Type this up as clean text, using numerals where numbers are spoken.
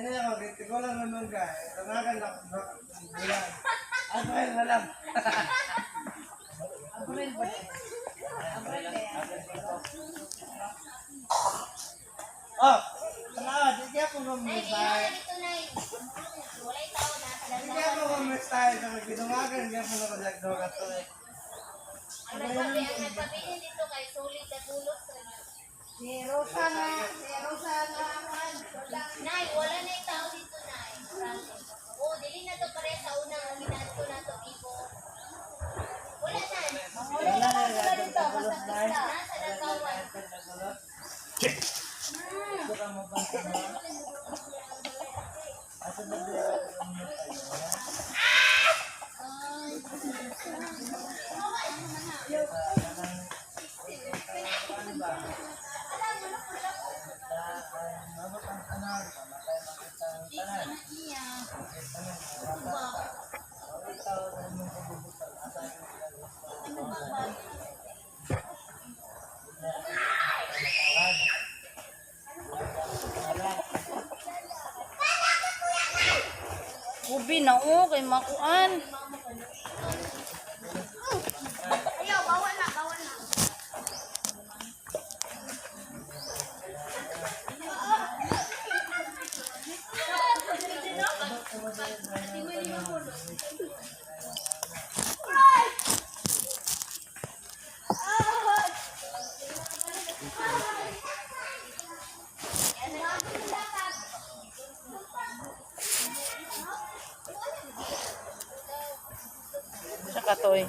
Yan na ako, ko lang naman ka. Tanagan lang. Bulan. April na lang. April ba? April eh. Oh! Hindi ako mamustahin. Hindi ako mamustahin sa magkinumagan. Hindi ako nakadagdogat to eh. Ang nagpapilin dito kay sulit na tulog. Si Rosa na. Nay, wala na yung tao dito, Nay. Oo, dili na to pare sa unang ginad ko na to, Ibo. Wala na. Wala na sila dito. Basta pista. Nasa nagawan. Ito ka mabansa mo. Asa na Ubi na kay makuan. Ayaw, bawal na. Sa katoy.